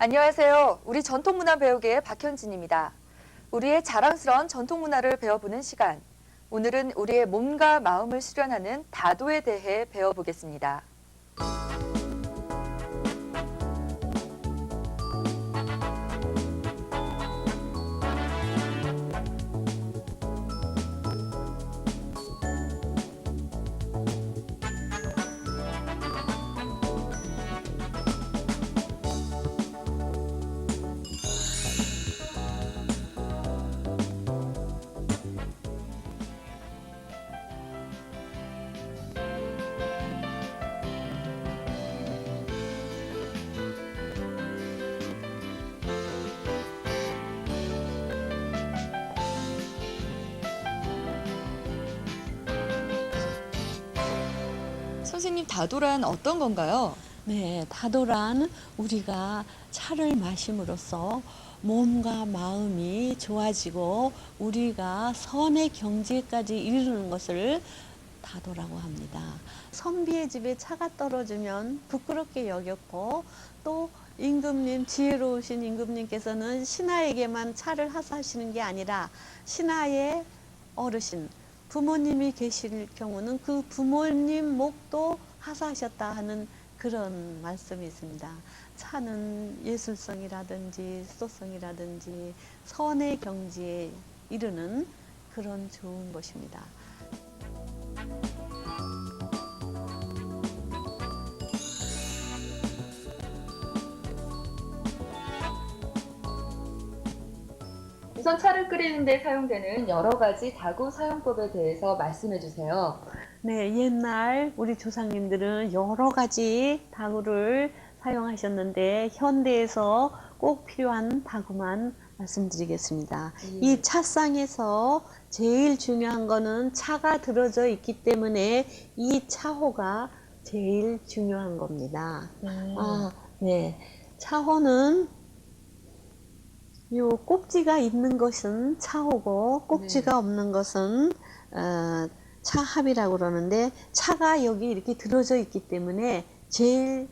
안녕하세요. 우리 전통문화 배우기의 박현진입니다. 우리의 자랑스러운 전통문화를 배워보는 시간. 오늘은 우리의 몸과 마음을 수련하는 다도에 대해 배워보겠습니다. 선생님, 다도란 어떤 건가요? 네, 다도란 우리가 차를 마심으로써 몸과 마음이 좋아지고 우리가 선의 경지까지 이르는 것을 다도라고 합니다. 선비의 집에 차가 떨어지면 부끄럽게 여겼고 또 임금님, 지혜로우신 임금님께서는 신하에게만 차를 하사하시는 게 아니라 신하의 어르신, 부모님이 계실 경우는 그 부모님 목도 하사하셨다 하는 그런 말씀이 있습니다. 차는 예술성이라든지 수도성이라든지 선의 경지에 이르는 그런 좋은 것입니다. 우선 차를 끓이는 데 사용되는 여러 가지 다구 사용법에 대해서 말씀해 주세요. 네, 옛날 우리 조상님들은 여러 가지 다구를 사용하셨는데 현대에서 꼭 필요한 다구만 말씀드리겠습니다. 이 차상에서 제일 중요한 거는 차가 들어져 있기 때문에 이 차호가 제일 중요한 겁니다. 네. 차호는 요 꼭지가 있는 것은 차호고 꼭지가 없는 것은 차합이라고 그러는데 차가 여기 이렇게 들어져 있기 때문에 제일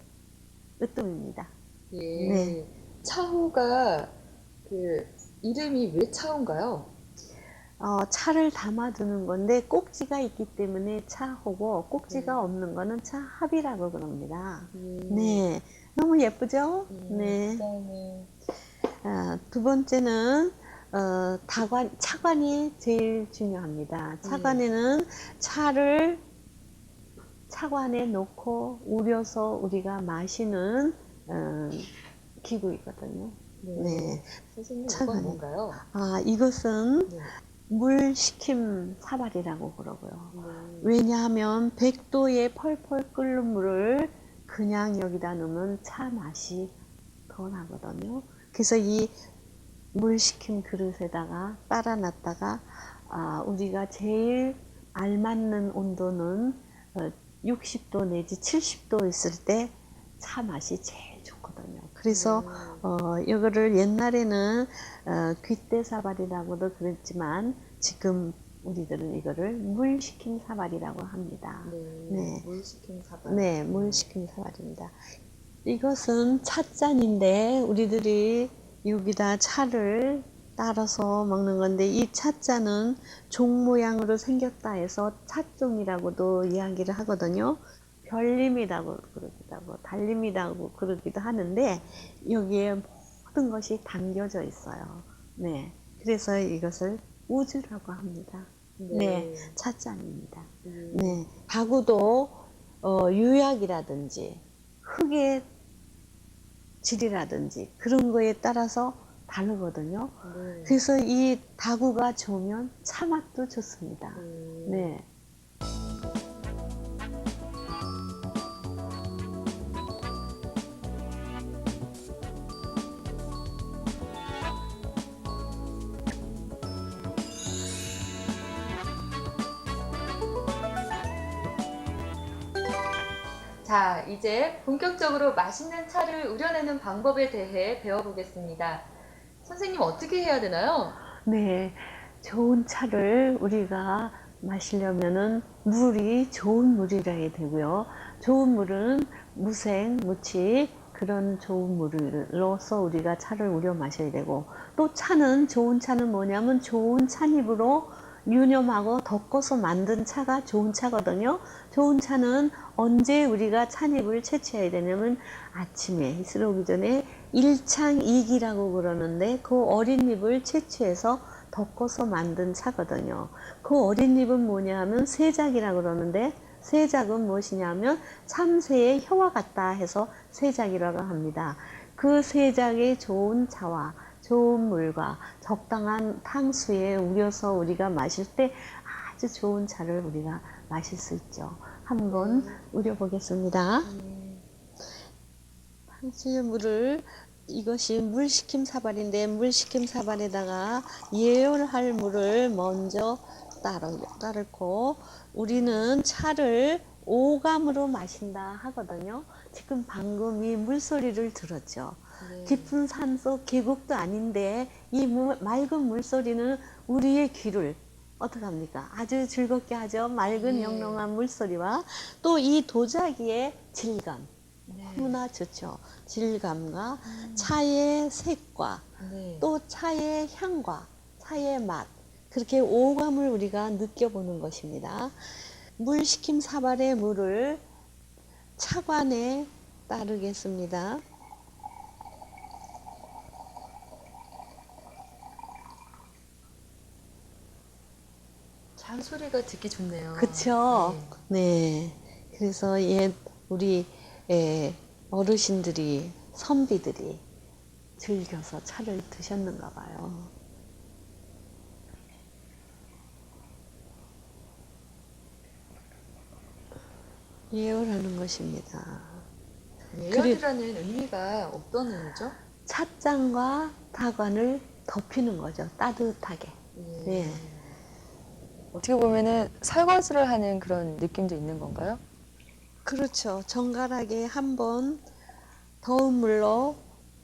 으뜸입니다. 예. 네. 차호가 이름이 왜 차호인가요? 차를 담아두는 건데 꼭지가 있기 때문에 차호고 꼭지가 없는 거는 차합이라고 그럽니다. 네. 너무 예쁘죠? 네. 두 번째는 차관이 제일 중요합니다. 차관에는 차를 차관에 놓고 우려서 우리가 마시는 기구이거든요. 네. 선생님, 차관이. 이건 뭔가요? 이것은 물식힘 사발이라고 그러고요. 왜냐하면 100도에 펄펄 끓는 물을 그냥 여기다 넣으면 차 맛이 더 나거든요. 그래서 이 물식힌 그릇에다가 따라놨다가 우리가 제일 알맞는 온도는 60도 내지 70도 있을 때 차 맛이 제일 좋거든요. 그래서 이거를 옛날에는 귀때사발이라고도 그랬지만 지금 우리들은 이거를 물식힌 사발이라고 합니다. 네. 물식힌 사발. 네, 물식힌 사발입니다. 이것은 찻잔인데 우리들이 여기다 차를 따라서 먹는 건데 이 찻잔은 종 모양으로 생겼다 해서 찻종이라고도 이야기를 하거든요. 별림이라고 그러기도 하고 달림이라고 그러기도 하는데 여기에 모든 것이 담겨져 있어요. 네, 그래서 이것을 우주라고 합니다. 네, 찻잔입니다. 네, 다구도 유약이라든지 흙의 질이라든지 그런 거에 따라서 다르거든요. 그래서 이 다구가 좋으면 차 맛도 좋습니다. 네. 자, 이제 본격적으로 맛있는 차를 우려내는 방법에 대해 배워보겠습니다. 선생님, 어떻게 해야 되나요? 네, 좋은 차를 우리가 마시려면은 물이 좋은 물이라야 되고요. 좋은 물은 무생, 무치, 그런 좋은 물로서 우리가 차를 우려 마셔야 되고, 또 차는, 좋은 차는 뭐냐면 좋은 찻잎으로 유념하고 덮어서 만든 차가 좋은 차거든요. 좋은 차는 언제 우리가 찻잎을 채취해야 되냐면 아침에 이슬 오기 전에 일창이기라고 그러는데, 그 어린 잎을 채취해서 덮어서 만든 차거든요. 그 어린 잎은 뭐냐 하면 세작이라고 그러는데, 세작은 무엇이냐면 참새의 혀와 같다 해서 세작이라고 합니다. 그 세작의 좋은 차와 좋은 물과 적당한 탕수에 우려서 우리가 마실 때 아주 좋은 차를 우리가 마실 수 있죠. 한번 우려 보겠습니다. 탕수에 물을, 이것이 물식힘 사발인데 물식힘 사발에다가 예열할 물을 먼저 따르고, 우리는 차를 오감으로 마신다 하거든요. 지금 방금 이 물소리를 들었죠. 네. 깊은 산속 계곡도 아닌데 이 맑은 물소리는 우리의 귀를 어떻게 합니까? 아주 즐겁게 하죠. 맑은 네. 영롱한 물소리와 또 이 도자기의 질감, 네. 너무나 좋죠. 질감과 차의 색과 네. 또 차의 향과 차의 맛, 그렇게 오감을 우리가 느껴보는 것입니다. 물식힘 사발의 물을 차관에 따르겠습니다. 잔 소리가 듣기 좋네요. 그쵸? 네. 그래서 우리 어르신들이, 선비들이 즐겨서 차를 드셨는가 봐요. 예열하는 것입니다. 예열이라는 의미가 어떤 의미죠? 찻잔과 다관을 덮이는 거죠. 따뜻하게. 네. 어떻게 보면은 설거지를 하는 그런 느낌도 있는 건가요? 그렇죠. 정갈하게 한번 더운 물로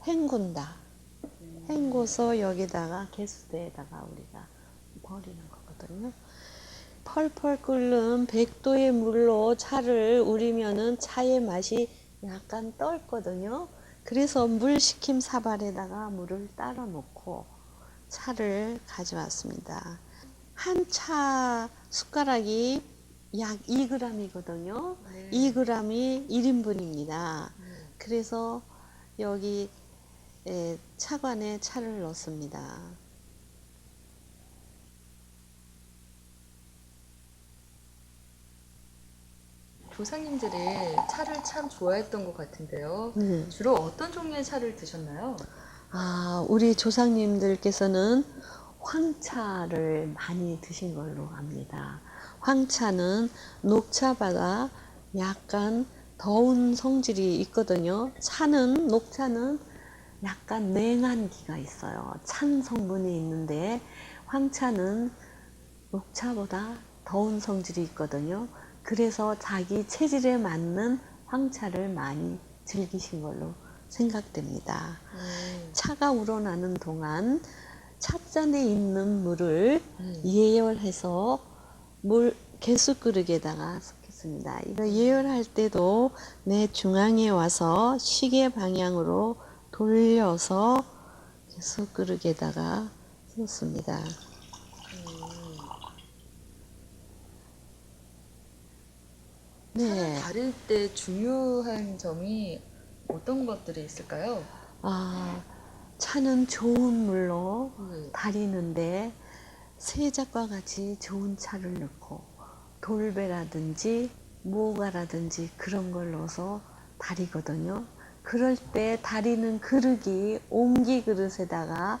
헹군다. 헹궈서 여기다가 개수대에다가 우리가 버리는 거거든요. 펄펄 끓는 100도의 물로 차를 우리면은 차의 맛이 약간 떫거든요. 그래서 물식힘 사발에다가 물을 따라 놓고 차를 가져왔습니다. 한 차 숟가락이 약 2g이거든요. 네. 2g이 1인분입니다. 그래서 여기 차관에 차를 넣습니다. 조상님들이 차를 참 좋아했던 것 같은데요. 네. 주로 어떤 종류의 차를 드셨나요? 우리 조상님들께서는 황차를 많이 드신 걸로 압니다. 황차는 녹차보다 약간 더운 성질이 있거든요. 녹차는 약간 냉한 기가 있어요. 찬 성분이 있는데 황차는 녹차보다 더운 성질이 있거든요. 그래서 자기 체질에 맞는 황차를 많이 즐기신 걸로 생각됩니다. 차가 우러나는 동안 찻잔에 있는 물을 예열해서 개수 그릇에다가 섞겠습니다. 이거 예열할 때도 내 중앙에 와서 시계 방향으로 돌려서 개수 그릇에다가 쏟습니다. 차를 다릴 때 중요한 점이 어떤 것들이 있을까요? 차는 좋은 물로 네. 다리는데 세작과 같이 좋은 차를 넣고 돌배라든지 모가라든지 그런 걸 넣어서 다리거든요. 그럴 때 다리는 그릇이 옹기 그릇에다가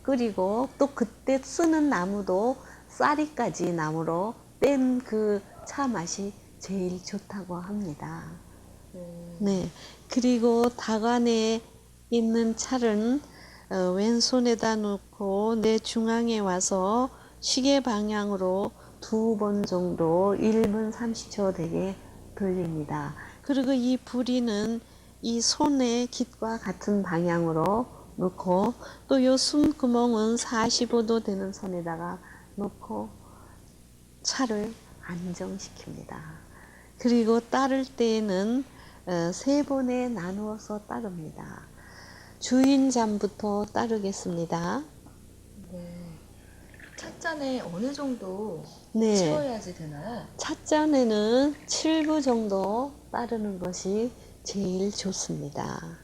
끓이고 또 그때 쓰는 나무도 쌀이까지 나무로 뗀 그 차 맛이 제일 좋다고 합니다. 네. 그리고 다관에 있는 차는 왼손에다 놓고 내 중앙에 와서 시계 방향으로 2번 정도 1분 30초 되게 돌립니다. 그리고 이 부리는 이 손의 깃과 같은 방향으로 놓고 또 요 숨구멍은 45도 되는 선에다가 놓고 차를 안정시킵니다. 그리고 따를 때에는 세 번에 나누어서 따릅니다. 주인잠부터 따르겠습니다. 네. 찻잔에 어느 정도 네. 채워야지 되나요? 찻잔에는 7부 정도 따르는 것이 제일 좋습니다.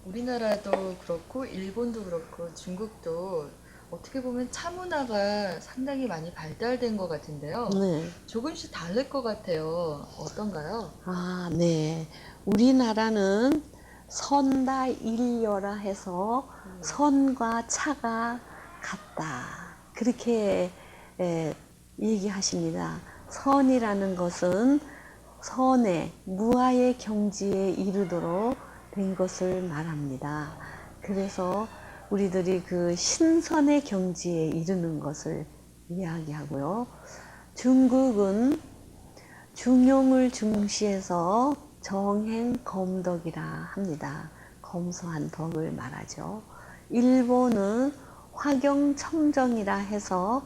우리나라도 그렇고 일본도 그렇고 중국도 어떻게 보면 차 문화가 상당히 많이 발달된 것 같은데요. 네. 조금씩 다를 것 같아요. 어떤가요? 아, 네. 우리나라는 선다일녀라 해서 선과 차가 같다. 그렇게 얘기하십니다. 선이라는 것은 선의 무아의 경지에 이르도록 된 것을 말합니다. 그래서 우리들이 그 신선의 경지에 이르는 것을 이야기하고요. 중국은 중용을 중시해서 정행검덕이라 합니다. 검소한 덕을 말하죠. 일본은 화경청정이라 해서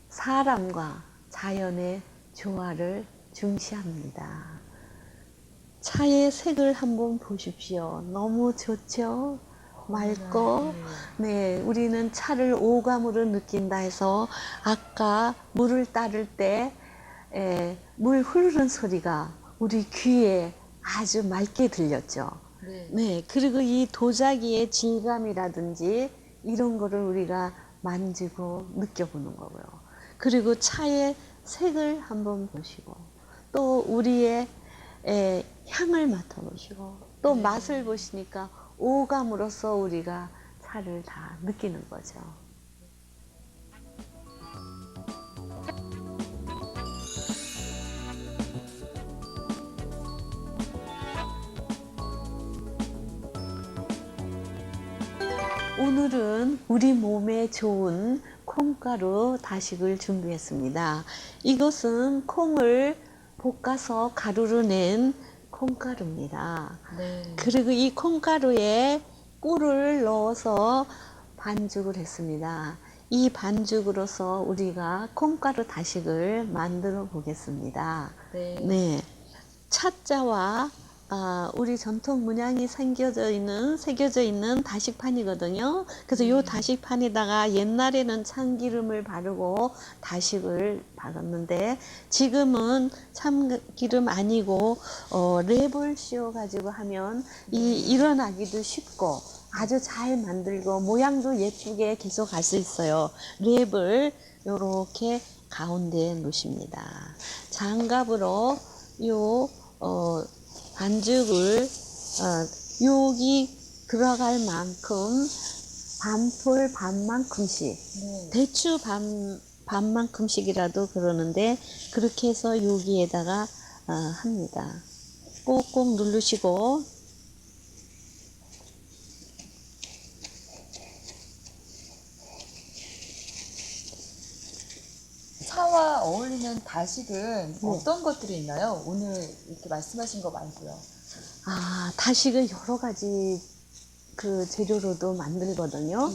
사람과 자연의 조화를 중시합니다. 차의 색을 한번 보십시오. 너무 좋죠? 맑고, 네, 우리는 차를 오감으로 느낀다 해서 아까 물을 따를 때 물 흐르는 소리가 우리 귀에 아주 맑게 들렸죠. 네. 네, 그리고 이 도자기의 질감이라든지 이런 거를 우리가 만지고 느껴보는 거고요. 그리고 차의 색을 한번 보시고 또 우리의 향을 맡아보시고 또 맛을 보시니까 오감으로써 우리가 차를 다 느끼는 거죠. 오늘은 우리 몸에 좋은 콩가루 다식을 준비했습니다. 이것은 콩을 볶아서 가루로 낸 콩가루입니다. 네. 그리고 이 콩가루에 꿀을 넣어서 반죽을 했습니다. 이 반죽으로서 우리가 콩가루 다식을 만들어 보겠습니다. 네. 네. 찻자와 우리 전통 문양이 새겨져 있는 다식판이거든요. 그래서 이 다식판에다가 옛날에는 참기름을 바르고 다식을 박았는데 지금은 참기름 아니고 랩을 씌워 가지고 하면 일어나기도 쉽고 아주 잘 만들고 모양도 예쁘게 계속 갈 수 있어요. 랩을 이렇게 가운데에 놓으십니다. 장갑으로 반죽을 여기 들어갈 만큼 반풀 반만큼씩 대추 반만큼씩이라도 그러는데 그렇게 해서 여기에다가 합니다. 꼭꼭 누르시고 차와 어울리는 다식은 어떤 것들이 있나요? 오늘 이렇게 말씀하신 거 말고요. 다식은 여러 가지 그 재료로도 만들거든요.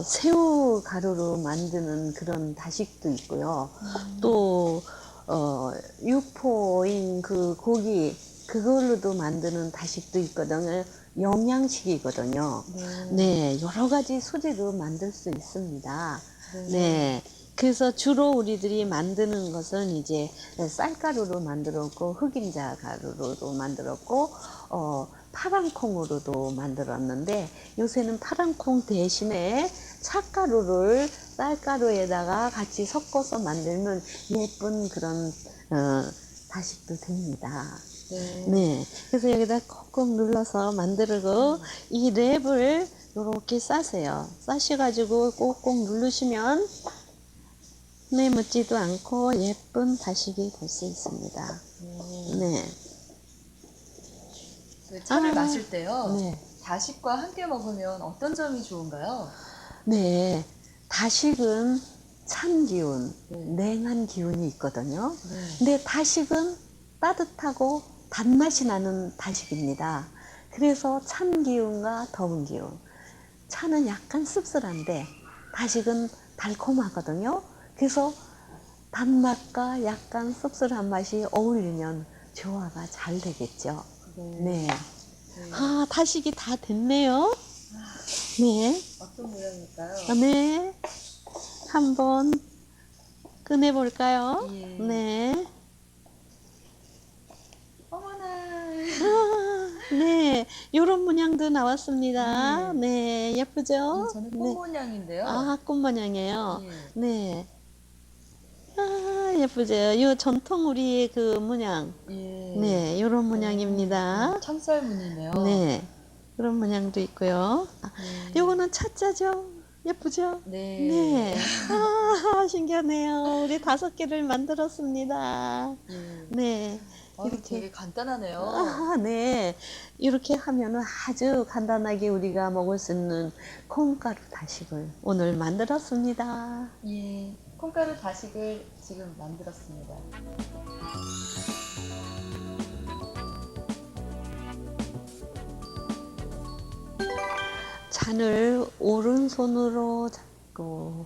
새우 가루로 만드는 그런 다식도 있고요. 또 육포인 그 고기 그걸로도 만드는 다식도 있거든요. 영양식이거든요. 네, 여러 가지 소재로 만들 수 있습니다. 네. 그래서 주로 우리들이 만드는 것은 이제 쌀가루로 만들었고 흑임자 가루로도 만들었고 파란 콩으로도 만들었는데 요새는 파란 콩 대신에 찻가루를 쌀가루에다가 같이 섞어서 만들면 예쁜 그런 다식도 됩니다. 네. 그래서 여기다 콕콕 눌러서 만들고 이 랩을 이렇게 싸세요. 싸셔가지고 꼭꼭 누르시면 네, 묻지도 않고 예쁜 다식이 될 수 있습니다. 네. 그 차를 마실 때요. 네. 다식과 함께 먹으면 어떤 점이 좋은가요? 네. 다식은 찬 기운, 냉한 기운이 있거든요. 근데 다식은 따뜻하고 단맛이 나는 다식입니다. 그래서 찬 기운과 더운 기운. 차는 약간 씁쓸한데 다식은 달콤하거든요. 그래서 단맛과 약간 씁쓸한 맛이 어울리면 조화가 잘 되겠죠. 네. 아, 다식이 다 됐네요. 네. 어떤 모양일까요? 네. 한번 꺼내볼까요? 예. 네. 어머나. 네. 요런 문양도 나왔습니다. 네. 예쁘죠? 저는 네. 꽃 모양인데요. 아, 꽃 모양이에요. 예. 네. 아, 예쁘죠? 요 전통 우리의 그 문양. 예. 네. 요런 문양입니다. 창살무늬네요. 네. 그런 문양도 있고요. 아, 네. 요거는 차자죠? 예쁘죠? 네. 네. 아, 신기하네요. 우리 5개를 만들었습니다. 예. 네. 이렇게 되게 간단하네요. 아, 네. 이렇게 하면은 아주 간단하게 우리가 먹을 수 있는 콩가루 다식을 오늘 만들었습니다. 예. 콩가루 다식을 지금 만들었습니다. 잔을 오른손으로 잡고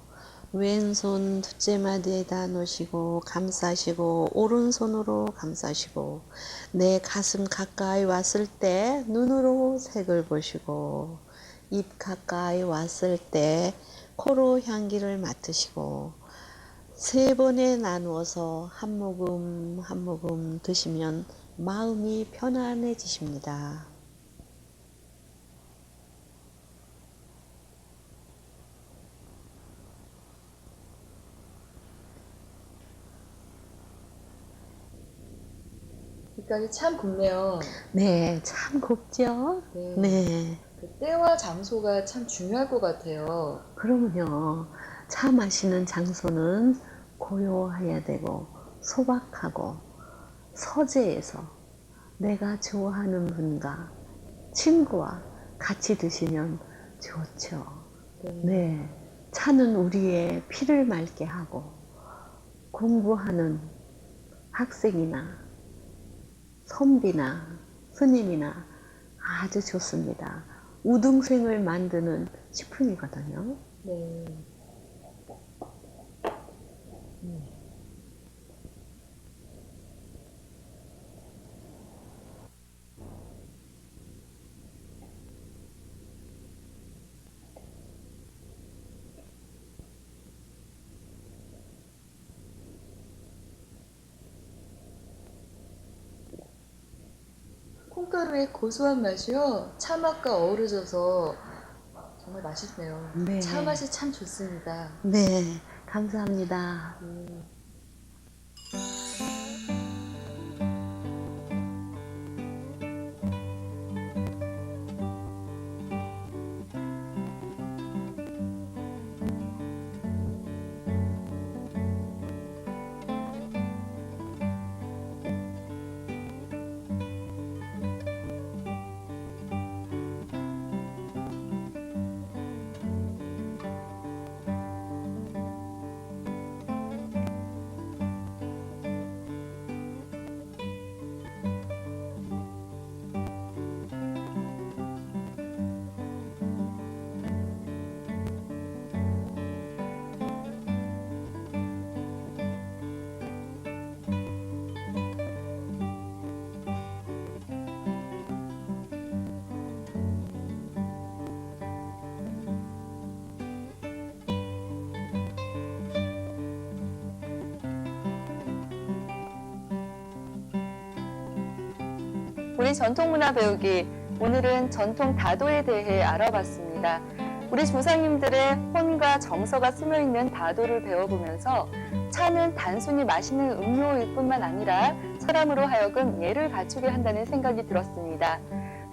왼손 둘째 마디에다 놓으시고 감싸시고 오른손으로 감싸시고 내 가슴 가까이 왔을 때 눈으로 색을 보시고 입 가까이 왔을 때 코로 향기를 맡으시고 3번에 나누어서 한 모금 한 모금 드시면 마음이 편안해지십니다. 빛깔이 참 곱네요. 네, 참 곱죠? 네. 네. 그 때와 장소가 참 중요할 것 같아요. 그러면요, 차 마시는 장소는 고요해야 되고, 소박하고, 서재에서 내가 좋아하는 분과 친구와 같이 드시면 좋죠. 네. 차는 우리의 피를 맑게 하고, 공부하는 학생이나 선비나 스님이나 아주 좋습니다. 우등생을 만드는 식품이거든요. 네. 콩가루의 고소한 맛이요. 차 맛과 어우러져서 정말 맛있네요. 네. 차 맛이 참 좋습니다. 네, 감사합니다. 우리 전통문화 배우기, 오늘은 전통 다도에 대해 알아봤습니다. 우리 조상님들의 혼과 정서가 스며있는 다도를 배워보면서 차는 단순히 마시는 음료일 뿐만 아니라 사람으로 하여금 예를 갖추게 한다는 생각이 들었습니다.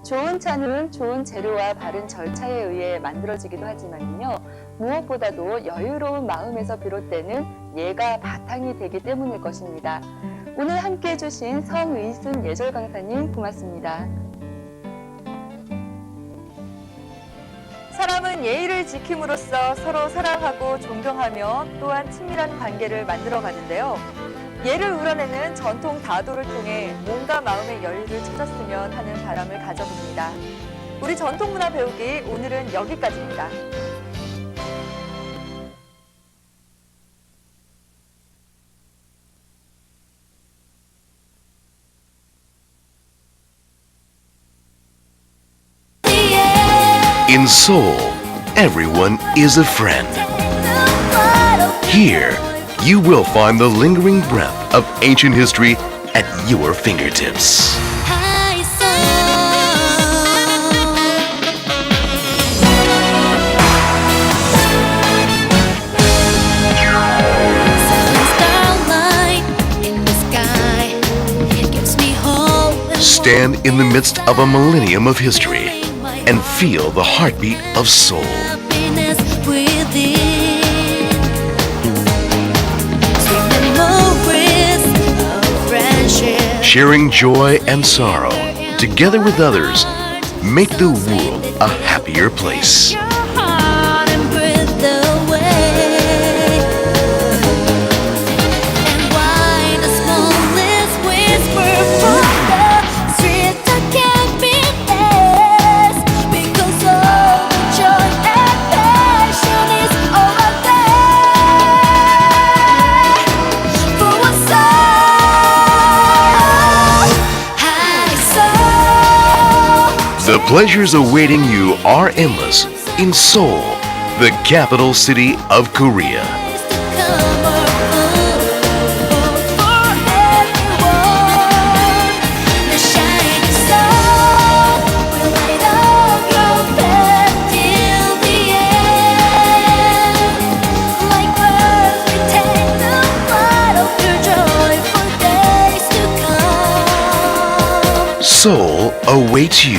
좋은 차는 좋은 재료와 바른 절차에 의해 만들어지기도 하지만요. 무엇보다도 여유로운 마음에서 비롯되는 예가 바탕이 되기 때문일 것입니다. 오늘 함께해 주신 성의순 예절 강사님 고맙습니다. 사람은 예의를 지킴으로써 서로 사랑하고 존경하며 또한 친밀한 관계를 만들어 가는데요. 예를 우러내는 전통 다도를 통해 몸과 마음의 여유를 찾았으면 하는 바람을 가져봅니다. 우리 전통문화 배우기 오늘은 여기까지입니다. In Seoul, everyone is a friend. Here, you will find the lingering breath of ancient history at your fingertips. Stand in the midst of a millennium of history and feel the heartbeat of Seoul. Sharing joy and sorrow together with others, make the world a happier place. The pleasures awaiting you are endless in Seoul, the capital city of Korea. Seoul awaits you.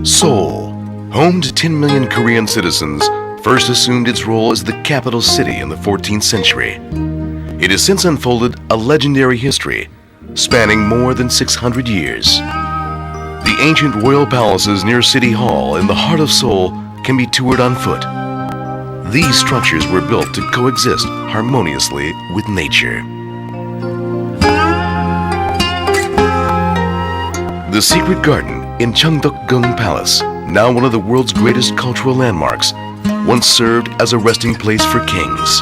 Seoul, home to 10 million Korean citizens, first assumed its role as the capital city in the 14th century. It has since unfolded a legendary history spanning more than 600 years. The ancient royal palaces near City Hall in the heart of Seoul can be toured on foot. These structures were built to coexist harmoniously with nature. The Secret Garden in Cheongdeok-gung Palace, now one of the world's greatest cultural landmarks, once served as a resting place for kings.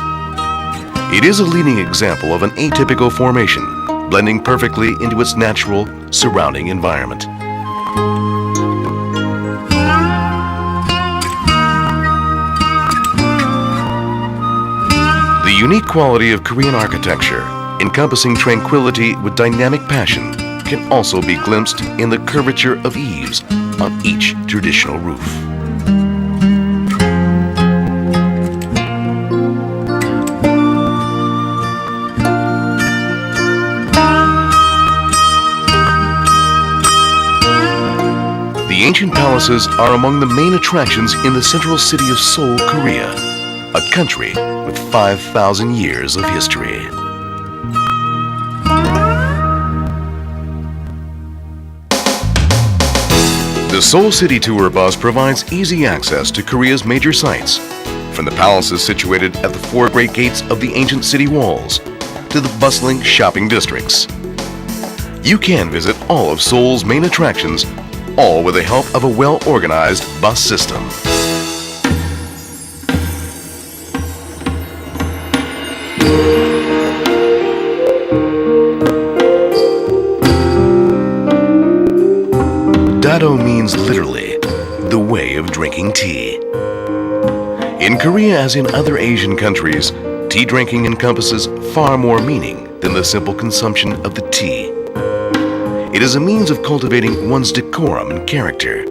It is a leading example of an atypical formation, blending perfectly into its natural surrounding environment. The unique quality of Korean architecture, encompassing tranquility with dynamic passion, can also be glimpsed in the curvature of eaves on each traditional roof. The ancient palaces are among the main attractions in the central city of Seoul, Korea, a country with 5,000 years of history. The Seoul City Tour bus provides easy access to Korea's major sites, from the palaces situated at the 4 great gates of the ancient city walls to the bustling shopping districts. You can visit all of Seoul's main attractions, all with the help of a well-organized bus system. Dado means literally the way of drinking tea. In Korea, as in other Asian countries, tea drinking encompasses far more meaning than the simple consumption of the tea. It is a means of cultivating one's decorum and character.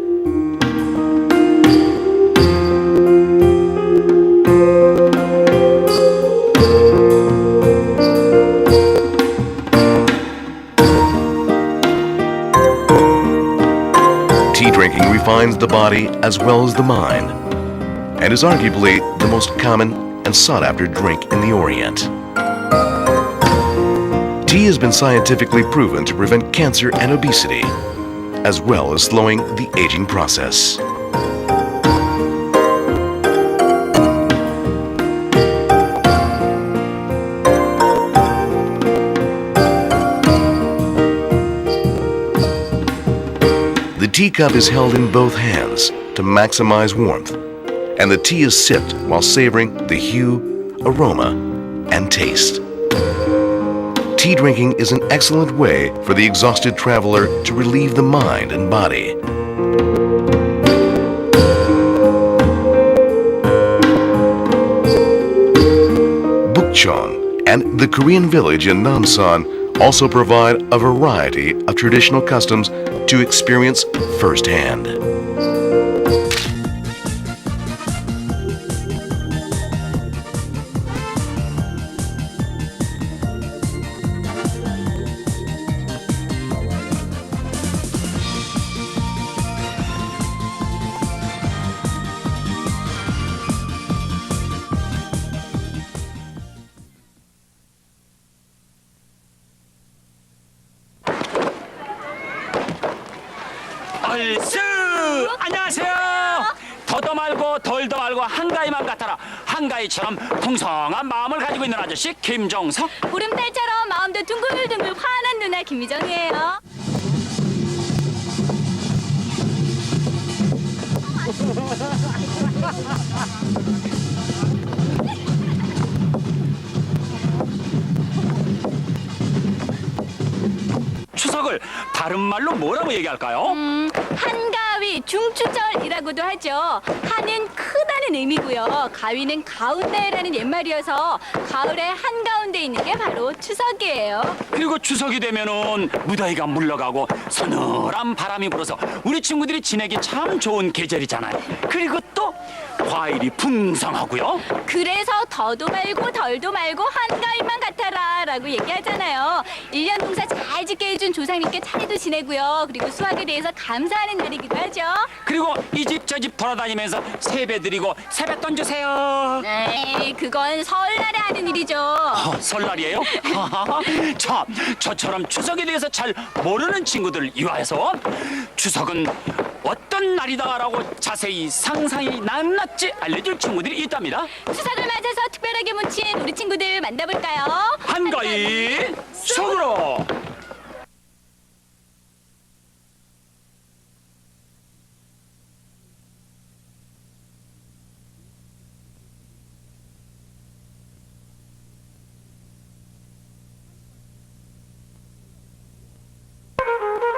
Tea drinking refines the body as well as the mind, and is arguably the most common and sought-after drink in the Orient. Tea has been scientifically proven to prevent cancer and obesity, as well as slowing the aging process. The teacup is held in both hands to maximize warmth, and the tea is sipped while savoring the hue, aroma, and taste. Tea drinking is an excellent way for the exhausted traveler to relieve the mind and body. Bukchon and the Korean village in Namsan also provide a variety of traditional customs to experience firsthand. 얼쑤! 안녕하세요. 더도 말고 덜도 말고 한가위만 같아라. 한가위처럼 풍성한 마음을 가지고 있는 아저씨 김정석. 보름달처럼 마음도 둥글둥글 환한 누나 김미정이에요. 추석을 다른 말로 뭐라고 얘기할까요? 한가위, 중추절이라고도 하죠. 한은 크다는 의미고요. 가위는 가운데라는 옛말이어서 가을에 한가운데 있는 게 바로 추석이에요. 그리고 추석이 되면은 무더위가 물러가고 서늘한 바람이 불어서 우리 친구들이 지내기 참 좋은 계절이잖아요. 그리고 또 과일이 풍성하고요. 그래서 더도 말고 덜도 말고 한가위만 같아라 라고 얘기하잖아요. 1년 농사 잘 짓게 해준 조상님께 차례도 지내고요. 그리고 수확에 대해서 감사하는 날이기도 하죠. 그리고 이 집 저 집 돌아다니면서 세배 드리고 세뱃돈 주세요. 에이, 그건 설날에 하는 일이죠. 설날이에요? 참, 저처럼 추석에 대해서 잘 모르는 친구들을 위하여서 추석은 어떤 날이다라고 자세히 상상이 낱낱이 알려줄 친구들이 있답니다. 추석을 맞아서 특별하게 뭉친 우리 친구들 만나볼까요? 한가위 속으로.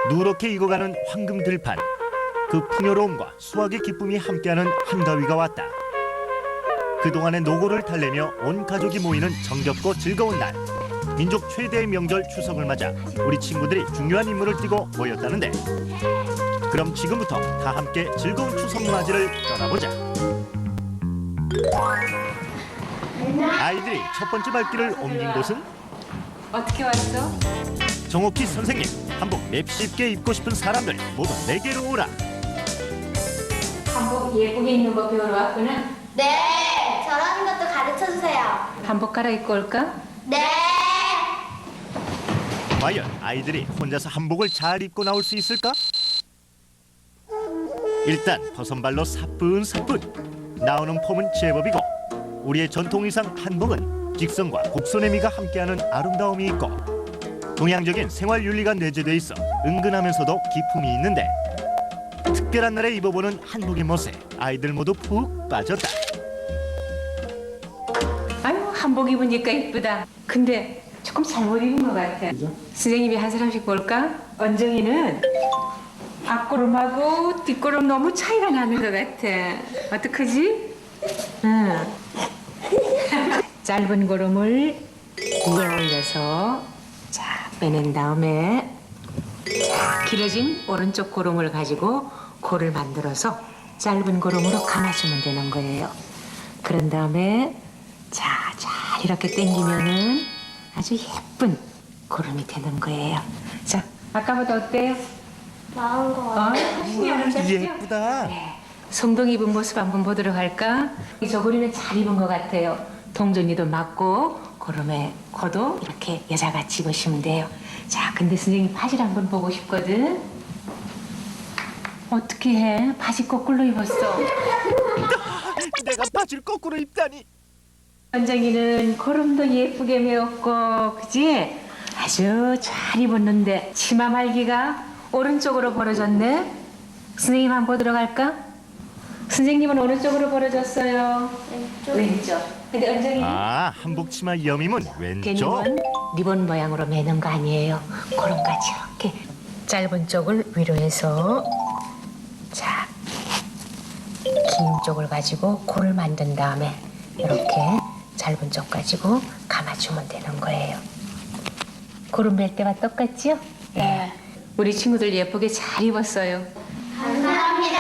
누렇게 익어가는 황금 들판, 그 풍요로움과 수확의 기쁨이 함께하는 한가위가 왔다. 그동안의 노고를 달래며 온 가족이 모이는 정겹고 즐거운 날, 민족 최대의 명절 추석을 맞아 우리 친구들이 중요한 임무를 띠고 모였다는데, 그럼 지금부터 다 함께 즐거운 추석 맞이를 떠나보자. 아이들이 첫 번째 발길을 옮긴 곳은 어떻게 왔어? 정옥희 선생님, 한복 맵쉽게 입고 싶은 사람들 모두 내게로 오라. 한복 예쁘게 입는 법 배우러 왔구나. 네, 저라는 것도 가르쳐 주세요. 한복 갈아입고 올까? 네. 과연 아이들이 혼자서 한복을 잘 입고 나올 수 있을까? 일단 버선발로 사뿐사뿐 나오는 폼은 제법이고, 우리의 전통 의상 한복은 직선과 곡선의 미가 함께하는 아름다움이 있고 동양적인 생활 윤리가 내재돼 있어 은근하면서도 기품이 있는데, 특별한 날에 입어보는 한복의 멋에 아이들 모두 푹 빠졌다. 아유, 한복 입으니까 이쁘다. 근데 조금 잘못 입은 것 같아. 선생님이 한 사람씩 볼까? 언정이는 앞구름하고 뒷구름 너무 차이가 나는 것 같아. 어떡하지? 짧은 고름을 위에 올려서 자 빼낸 다음에 자, 길어진 오른쪽 고름을 가지고 골을 만들어서 짧은 고름으로 감아주면 되는 거예요. 그런 다음에 자, 잘 이렇게 당기면은 아주 예쁜 고름이 되는 거예요. 자, 아까보다 어때요? 나은 거 같아요. 예쁘다. 성동 입은 모습 한번 보도록 할까? 이 저고리는 잘 입은 것 같아요. 동전이도 맞고 고름에 코도 이렇게 여자같이 입으시면 돼요. 자, 근데 선생님 바지를 한번 보고 싶거든. 어떻게 해? 바지 거꾸로 입었어. 내가 바지를 거꾸로 입다니. 원장이는 고름도 예쁘게 메웠고, 그지? 아주 잘 입었는데 치마 말기가 오른쪽으로 벌어졌네. 선생님 한번 보도록 할까? 선생님은 오른쪽으로 벌어졌어요. 왼쪽. 근데 원장이는 아, 한복 치마 여밈은 왼쪽. 개님은 리본 모양으로 매는 거 아니에요. 고름같이 이렇게 짧은 쪽을 위로 해서 자, 긴 쪽을 가지고 골을 만든 다음에 이렇게 짧은 쪽 가지고 감아주면 되는 거예요. 고름 멜 때와 똑같지요? 네. 우리 친구들 예쁘게 잘 입었어요. 감사합니다.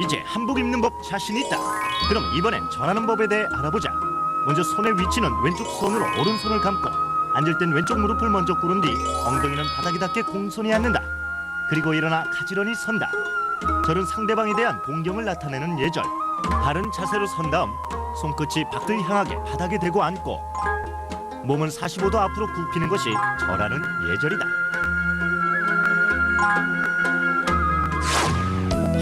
이제 한복 입는 법 자신 있다. 그럼 이번엔 전하는 법에 대해 알아보자. 먼저 손의 위치는 왼쪽 손으로 오른손을 감고 앉을 땐 왼쪽 무릎을 먼저 꿇은 뒤 엉덩이는 바닥에 닿게 공손히 앉는다. 그리고 일어나 가지런히 선다. 절은 상대방에 대한 동경을 나타내는 예절. 바른 자세로 선 다음 손끝이 밖을 향하게 바닥에 대고 앉고 몸은 45도 앞으로 굽히는 것이 절하는 예절이다.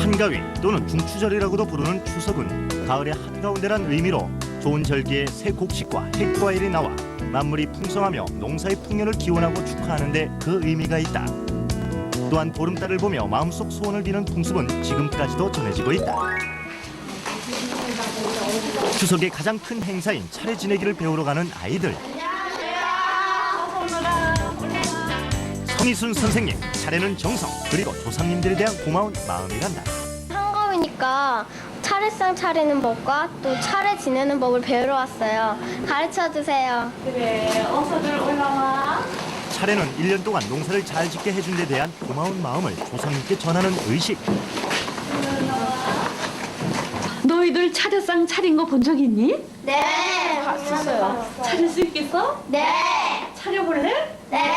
한가위 또는 중추절이라고도 부르는 추석은 가을의 한가운데란 의미로 좋은 절기에 새 곡식과 핵과일이 나와 만물이 풍성하며 농사의 풍요를 기원하고 축하하는 데 그 의미가 있다. 또한 보름달을 보며 마음속 소원을 비는 풍습은 지금까지도 전해지고 있다. 추석의 가장 큰 행사인 차례 지내기를 배우러 가는 아이들. 성희순 선생님, 차례는 정성, 그리고 조상님들에 대한 고마운 마음이란다. 한가위니까 차례상 차리는 법과 또 차례 지내는 법을 배우러 왔어요. 가르쳐 주세요. 차례는 1년 동안 농사를 잘 짓게 해준 데 대한 고마운 마음을 조상님께 전하는 의식. 너희들 차례상 차린 거 본 적 있니? 네, 봤었어요. 차릴 수 있겠어? 네, 차려볼래? 네.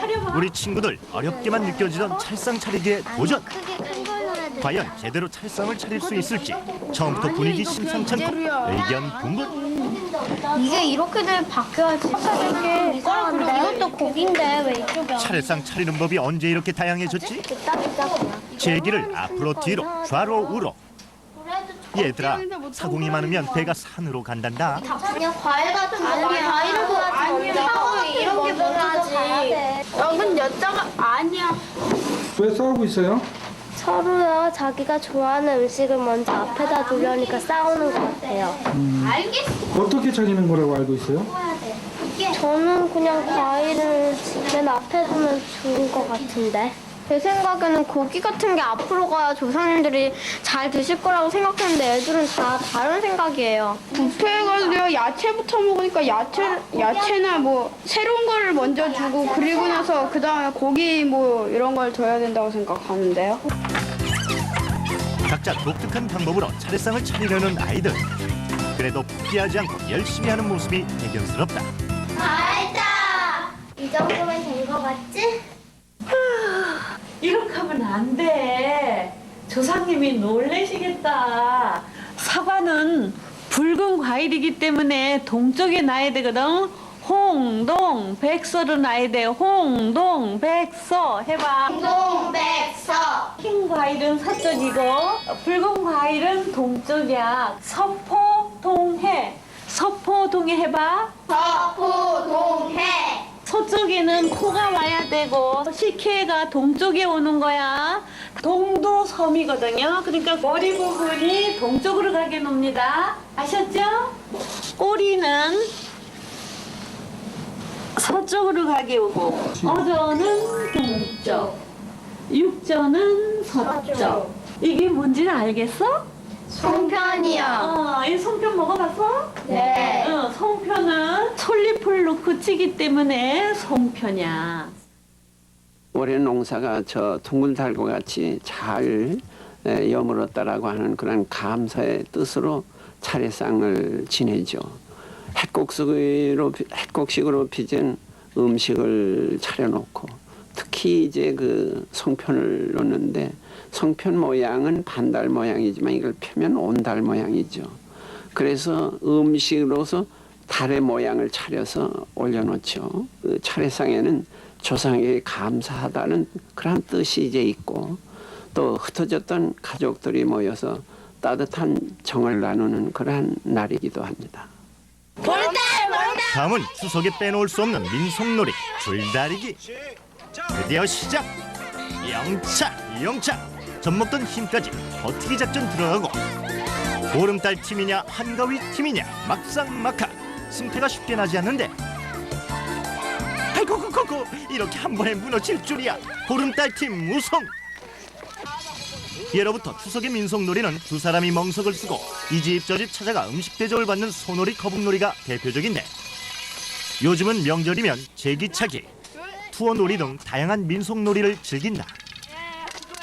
차려봐. 우리 친구들 어렵게만 느껴지던 찰상 차리기에 도전. 크게 큰 걸로 해야 돼. 과연 제대로 찰상을 차릴 수 있을지. 처음부터 분위기 심상찮고 의견 분분. 이게 이렇게들 바뀌어야지. 이게 이상한데? 이것도 고기인데 왜 이쪽에? 차례상 차리는 법이 언제 이렇게 다양해졌지? 제기를 앞으로 뒤로 좌로 우로. 얘들아, 사공이 많으면 배가 산으로 간단다. 그냥 과일 같은 거 과일을 구하지 먼저 이런 게 먼저지. 근데 여자가 아니야. 왜 싸우고 있어요? 서로요 자기가 좋아하는 음식을 먼저 앞에다 두려니까 싸우는 것 같아요. 어떻게 차리는 거라고 알고 있어요? 저는 그냥 과일을 맨 앞에 두면 좋은 것 같은데. 제 생각에는 고기 같은 게 앞으로 가야 조상님들이 잘 드실 거라고 생각했는데 애들은 다 다른 생각이에요. 뷔페가지고 야채부터 먹으니까 야채나 뭐 새로운 거를 먼저 주고 그리고 나서 그 다음에 고기 뭐 이런 걸 줘야 된다고 생각하는데요. 각자 독특한 방법으로 차례상을 차리려는 아이들. 그래도 포기하지 않고 열심히 하는 모습이 대견스럽다. 알다. 이 정도면 된 거 같지? 이렇게 하면 안 돼. 조상님이 놀래시겠다. 사과는 붉은 과일이기 때문에 동쪽에 놔야 되거든. 홍동백서로 놔야 돼. 홍동백서 해봐. 동백서. 흰 과일은 서쪽이고 붉은 과일은 동쪽이야. 서포동해. 서포동해 해봐. 서포동해. 서쪽에는 코가 와야 되고 식혜가 동쪽에 오는 거야. 동도섬이거든요. 그러니까 머리 부분이 동쪽으로 가게 놉니다. 아셨죠? 꼬리는 서쪽으로 가게 오고 어저는 동쪽, 육저는 서쪽. 이게 뭔지는 알겠어? 송편이요. 이 송편 먹어봤어? 네. 송편은 솔잎을 넣고 찌기 때문에 송편이야. 올해 농사가 저 둥글달과 같이 잘 여물었다라고 하는 그런 감사의 뜻으로 차례상을 지내죠. 핵곡식으로 빚은 음식을 차려놓고 특히 이제 그 송편을 넣는데 송편 모양은 반달 모양이지만 이걸 펴면 온달 모양이죠. 그래서 음식으로서 달의 모양을 차려서 올려놓죠. 그 차례상에는 조상에게 감사하다는 그런 뜻이 이제 있고 또 흩어졌던 가족들이 모여서 따뜻한 정을 나누는 그러한 날이기도 합니다. 다음은 추석에 빼놓을 수 없는 민속놀이 줄다리기. 드디어 시작. 영차 젖 먹던 힘까지 버티기 작전 들어가고 보름달 팀이냐 한가위 팀이냐 막상막하 승패가 쉽게 나지 않는데 아이고 이렇게 한 번에 무너질 줄이야. 보름달 팀 우승. 예로부터 추석의 민속놀이는 두 사람이 멍석을 쓰고 이 집 저 집 찾아가 음식 대접을 받는 소놀이 거북놀이가 대표적인데 요즘은 명절이면 제기차기, 투어놀이 등 다양한 민속놀이를 즐긴다.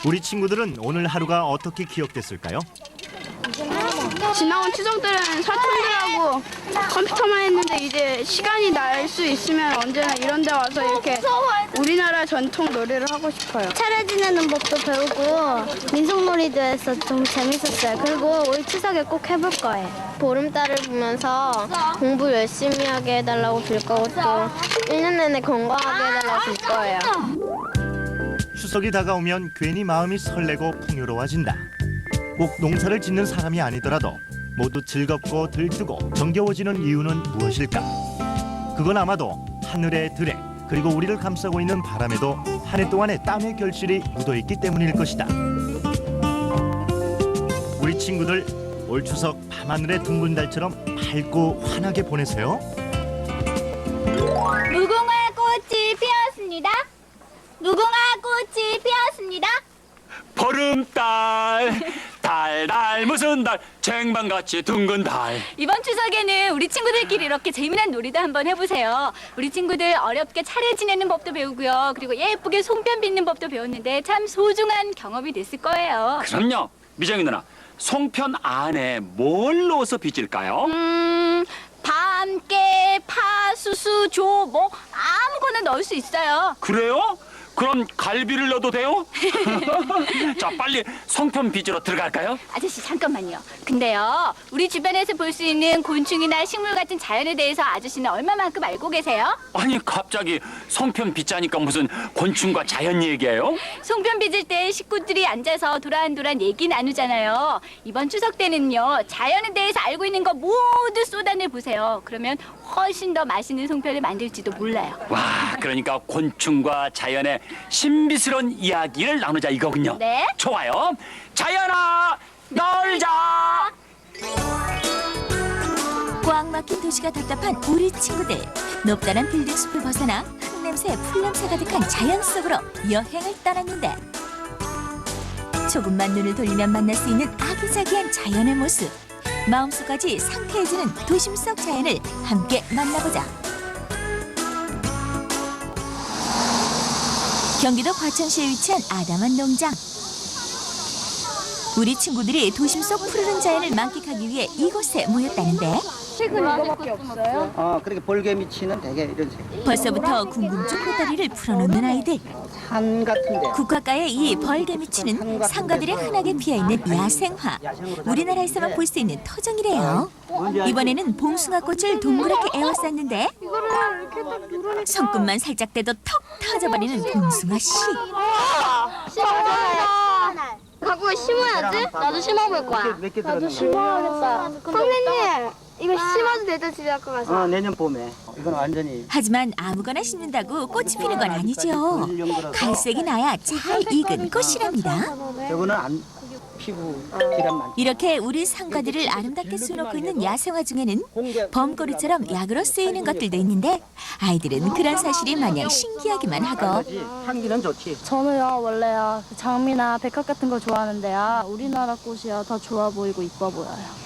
우리 친구들은 오늘 하루가 어떻게 기억됐을까요? 지나온 추석들은 사촌들하고 컴퓨터만 했는데 이제 시간이 날 수 있으면 언제나 이런 데 와서 이렇게 우리나라 전통 놀이를 하고 싶어요. 차례 지내는 법도 배우고 민속놀이도 해서 좀 재밌었어요. 그리고 올 추석에 꼭 해볼 거예요. 보름달을 보면서 공부 열심히 하게 해달라고 빌 거고 또 1년 내내 건강하게 해달라고 빌 거예요. 추석이 다가오면 괜히 마음이 설레고 풍요로워진다. 꼭 농사를 짓는 사람이 아니더라도 모두 즐겁고 들뜨고 정겨워지는 이유는 무엇일까? 그건 아마도 하늘의 들에 그리고 우리를 감싸고 있는 바람에도 한 해 동안의 땀의 결실이 묻어있기 때문일 것이다. 우리 친구들 올 추석 밤하늘의 둥근 달처럼 밝고 환하게 보내세요. 무궁화 꽃이 피었습니다. 무궁화 꽃이 피었습니다. 보름달 달달 무슨 달 쟁반같이 둥근 달. 이번 추석에는 우리 친구들끼리 이렇게 재미난 놀이도 한번 해보세요. 우리 친구들 어렵게 차례 지내는 법도 배우고요. 그리고 예쁘게 송편 빚는 법도 배웠는데 참 소중한 경험이 됐을 거예요. 그럼요. 미정이 누나, 송편 안에 뭘 넣어서 빚을까요? 밤깨, 파, 수수, 조, 뭐 아무거나 넣을 수 있어요. 그래요? 그럼 갈비를 넣어도 돼요? 자, 빨리 송편 빚으로 들어갈까요? 아저씨 잠깐만요. 근데요, 우리 주변에서 볼 수 있는 곤충이나 식물 같은 자연에 대해서 아저씨는 얼마만큼 알고 계세요? 아니, 갑자기 송편 빚자니까 무슨 곤충과 자연 얘기예요? 송편 빚을 때 식구들이 앉아서 도란도란 얘기 나누잖아요. 이번 추석 때는요, 자연에 대해서 알고 있는 거 모두 쏟아내 보세요. 그러면 훨씬 더 맛있는 송편을 만들지도 몰라요. 와, 그러니까 곤충과 자연의 신비스러운 이야기를 나누자 이거군요. 네. 좋아요. 자연아, 놀자. 꽉 막힌 도시가 답답한 우리 친구들. 높다란 빌딩 숲을 벗어나 흙냄새, 풀냄새 가득한 자연 속으로 여행을 떠났는데 조금만 눈을 돌리면 만날 수 있는 아기자기한 자연의 모습. 마음속까지 상쾌해지는 도심 속 자연을 함께 만나보자. 경기도 과천시에 위치한 아담한 농장. 우리 친구들이 도심 속 푸르른 자연을 만끽하기 위해 이곳에 모였다는데 책은 이거밖에 없어요? 그렇게 볼개미치는 되게 이런 색. 벌써부터 궁금증 보따리를 풀어놓는 아이들. 산 같은데. 국화가의 이 벌개미치는 상가들에 흔하게 피어있는 야생화. 우리나라에서만 볼 수 있는 토종이래요. 이번에는 봉숭아꽃을 동그랗게 에워쌌는데 손끝만 살짝 떼도 턱 터져버리는 봉숭아 씨. 갖고 심어야지? 나도 심어볼 거야. 나도 심어야겠다. 선생님, 이거 심어도 되죠? 집에 갖고 가서? 내년 봄에. 이건 완전히. 하지만 아무거나 심는다고 꽃이 피는 건 아니죠. 갈색이 나야 잘 익은 꽃이랍니다. 저거는 피부 질환 많죠. 이렇게 우리 상가들을 아름답게 수놓고 있는 야생화 중에는 범고리처럼 약으로 쓰이는 것들도 있는데 아이들은 그런 사실이 마냥 신기하기만 하고 향기는 좋지. 저는요 원래요 장미나 백합 같은 거 좋아하는데요 우리나라 꽃이요 더 좋아 보이고 이뻐 보여요.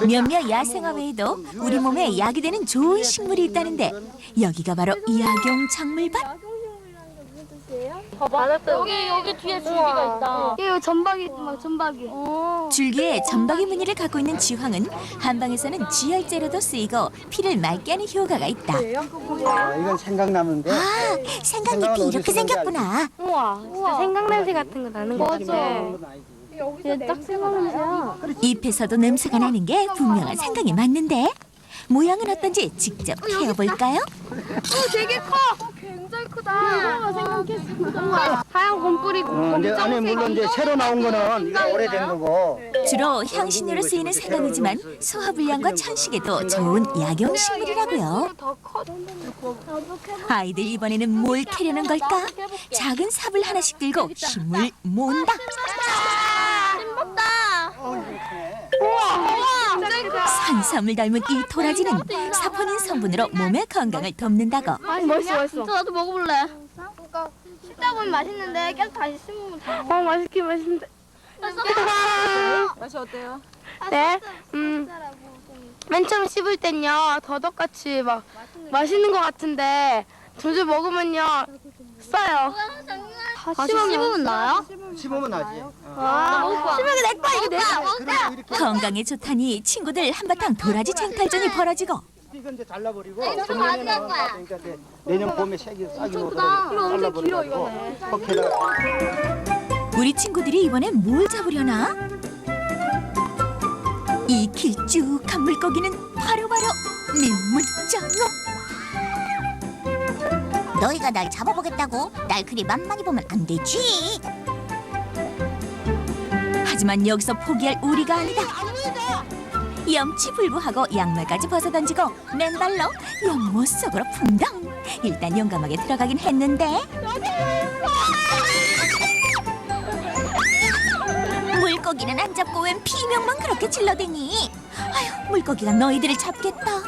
몇몇 야생화 외에도 우리 몸에 약이 되는 좋은 식물이 있다는데 여기가 바로 약용 작물밭. 여기 뒤에 줄기가 있다. 여기 전박이 막 전박이. 줄기에 점박이 무늬를 갖고 있는 지황은 한방에서는 지혈제로도 쓰이고 피를 맑게 하는 효과가 있다. 이건 생강나무인데. 아, 생강잎이 이렇게 생겼구나. 우와 진짜 생강 냄새 같은 거 나는 거 같아. 얘딱 생강 냄새야. 잎에서도 냄새가 나는 게 분명한 생강이 맞는데 모양은 어떤지 직접 캐어볼까요? 되게 커. 굉장히 크다. 생각했어. 하얀 곰뿌리 근데 안에 물론 이제 새로 나온 거는 이거 오래된 거고. 주로 향신료로 쓰이는 생강이지만 소화불량과 천식에도 좋은 약용식물이라고요. 아이들 이번에는 뭘 캐려는 걸까? 작은 삽을 하나씩 들고 힘을 모은다. 산삼을 닮은 이 도라지는 사포닌 성분으로 몸의 건강을 돕는다고. 멋있어. 진짜 나도 먹어볼래. 그러니까 씹다 보면 맛있는데 계속 다시 씹으면 다. 맛있긴 맛있는데. 맛이 어때요? 네. 맨 처음 씹을 땐요 더덕같이 막 맛있는 것 같은데 점점 먹으면요 써요. 다시 씹으면 나요? 씹으면 나지. 씹으면 내 거야 이거 내 거야. 건강에 좋다니 친구들 한바탕 도라지 쟁탈전이 벌어지고 이건 이제 잘라버리고 작년에 나온 거 그러니까 이제 내년 봄에 색이 싹이 먹으라고 잘라버리고 퍽에다가. 우리 친구들이 이번엔 뭘 잡으려나? 이 길쭉한 물고기는 바로바로 민물장어. 너희가 날 잡아보겠다고? 날 그리 만만히 보면 안 되지. 하지만 여기서 포기할 우리가 아니다. 염치불구하고 양말까지 벗어던지고 맨발로 연못 속으로 풍덩. 일단 용감하게 들어가긴 했는데 물고기는 안 잡고 웬 비명만 그렇게 질러대니. 아휴, 물고기가 너희들을 잡겠다.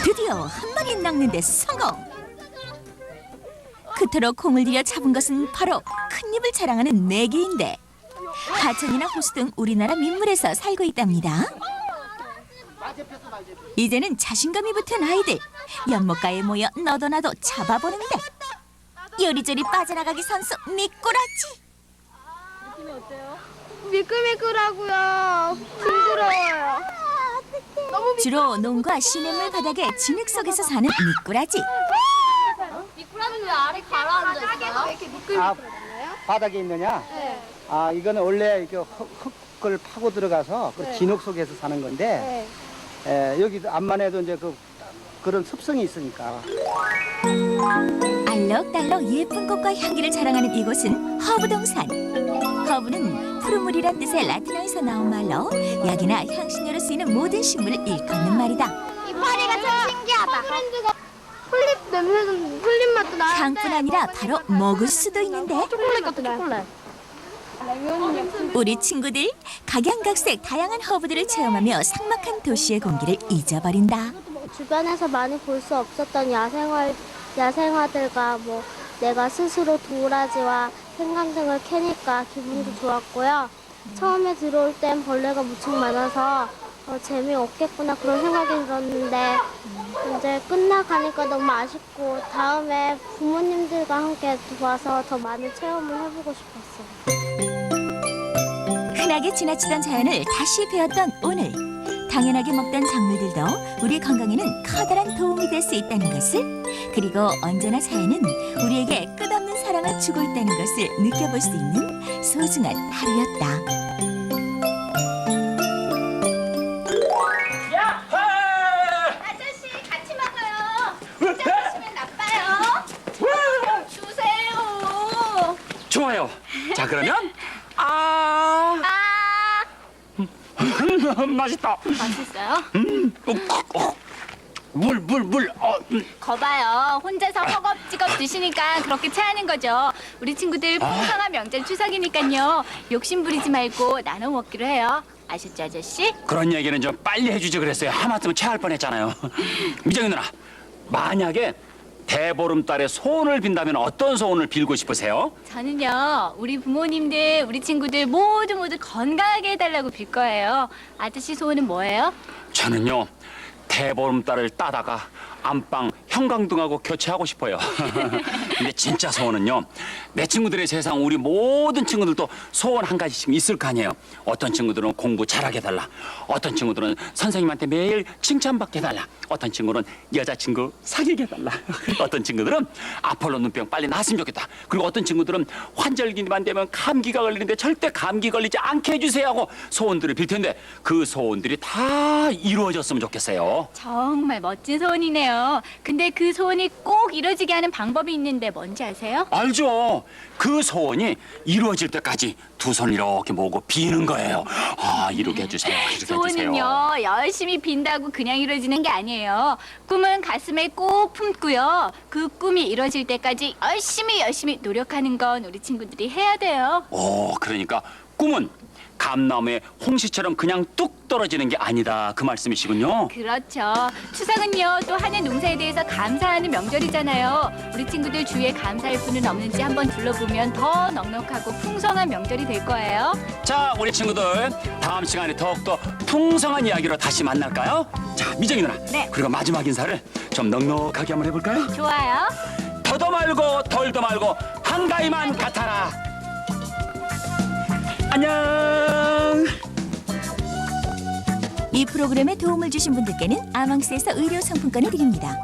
드디어 한 마리 낚는데 성공. 그토록 공을 들여 잡은 것은 바로 큰 입을 자랑하는 메기인데 하천이나 호수 등 우리나라 민물에서 살고 있답니다. 이제는 자신감이 붙은 아이들 연못가에 모여 너도 나도 잡아보는데 요리조리 빠져나가기 선수 미꾸라지. 느낌이 어때요? 미끌미끌하고요. 징그러워요. 주로 논과 시냇물 바닥에 진흙 속에서 사는 미꾸라지. 미꾸라지는 왜 아래 가라앉아 있어요? 아, 바닥에 있느냐? 네. 아, 이거는 원래 이렇게 흙을 파고 들어가서 그 진흙 속에서 사는 건데 여기도 암만 해도 이제 그런 습성이 있으니까. 알록달록 예쁜 꽃과 향기를 자랑하는 이곳은 허브동산. 허브는 푸르물이란 뜻의 라틴어에서 나온 말로 약이나 향신료로 쓰이는 모든 식물을 일컫는 말이다. 이파리가 참 신기하다. 브랜드가 폴립 냄새도 폴립 맛도 나는데 향뿐 아니라 바로 먹을 수도 있는데 초콜릿 같아 초콜릿. 우리 친구들 각양각색 다양한 허브들을 체험하며 삭막한 도시의 공기를 잊어버린다. 주변에서 많이 볼 수 없었던 야생화들과 내가 스스로 도라지와 생강 등을 캐니까 기분도 좋았고요. 처음에 들어올 땐 벌레가 무척 많아서 재미없겠구나 그런 생각이 들었는데 이제 끝나가니까 너무 아쉽고 다음에 부모님들과 함께 와서 더 많은 체험을 해보고 싶었어요. 흔하게 지나치던 자연을 다시 배웠던 오늘. 당연하게 먹던 작물들도 우리 건강에는 커다란 도움이 될 수 있다는 것을, 그리고 언제나 자연은 우리에게 끝없는 사랑을 주고 있다는 것을 느껴볼 수 있는 소중한 하루였다. 아저씨 같이 먹어요. 혼자 드시면 나빠요. 주세요. 좋아요. 자, 그러면 맛있다. 맛있어요? 물. 거봐요. 혼자서 허겁지겁 드시니까 그렇게 체하는 거죠. 우리 친구들 풍성한 명절 추석이니까요. 욕심 부리지 말고 나눠 먹기로 해요. 아셨죠, 아저씨? 그런 얘기는 좀 빨리 해주지 그랬어요. 하마터면 체할 뻔했잖아요. 미정이 누나, 만약에 대보름달에 소원을 빈다면 어떤 소원을 빌고 싶으세요? 저는요, 우리 부모님들, 우리 친구들 모두 건강하게 해달라고 빌 거예요. 아저씨 소원은 뭐예요? 저는요, 대보름달을 따다가 안방 형광등하고 교체하고 싶어요. 근데 진짜 소원은요, 내 친구들의 세상 우리 모든 친구들도 소원 한 가지씩 있을 거 아니에요. 어떤 친구들은 공부 잘하게 해달라, 어떤 친구들은 선생님한테 매일 칭찬받게 해달라, 어떤 친구는 여자친구 사귀게 해달라, 어떤 친구들은 아폴로 눈병 빨리 나았으면 좋겠다, 그리고 어떤 친구들은 환절기만 되면 감기가 걸리는데 절대 감기 걸리지 않게 해주세요 하고 소원들을 빌 텐데 그 소원들이 다 이루어졌으면 좋겠어요. 정말 멋진 소원이네요. 근데 그 소원이 꼭 이루어지게 하는 방법이 있는데 뭔지 아세요? 알죠. 그 소원이 이루어질 때까지 두 손 이렇게 모으고 비는 거예요. 아, 이루게 해주세요. 이루게 해주세요. 소원은요, 열심히 빈다고 그냥 이루어지는 게 아니에요. 꿈은 가슴에 꼭 품고요. 그 꿈이 이루어질 때까지 열심히 노력하는 건 우리 친구들이 해야 돼요. 오, 그러니까 꿈은 감나무에 홍시처럼 그냥 뚝 떨어지는 게 아니다, 그 말씀이시군요. 그렇죠. 추석은요, 또 하는 농사에 대해서 감사하는 명절이잖아요. 우리 친구들 주위에 감사할 분은 없는지 한번 둘러보면 더 넉넉하고 풍성한 명절이 될 거예요. 자, 우리 친구들 다음 시간에 더욱더 풍성한 이야기로 다시 만날까요? 자, 미정이 누나. 네. 그리고 마지막 인사를 좀 넉넉하게 한번 해볼까요? 좋아요. 더도 말고 덜도 말고 한가위만 같아라. 안녕. 이 프로그램에 도움을 주신 분들께는 아망스에서 의료 상품권을 드립니다.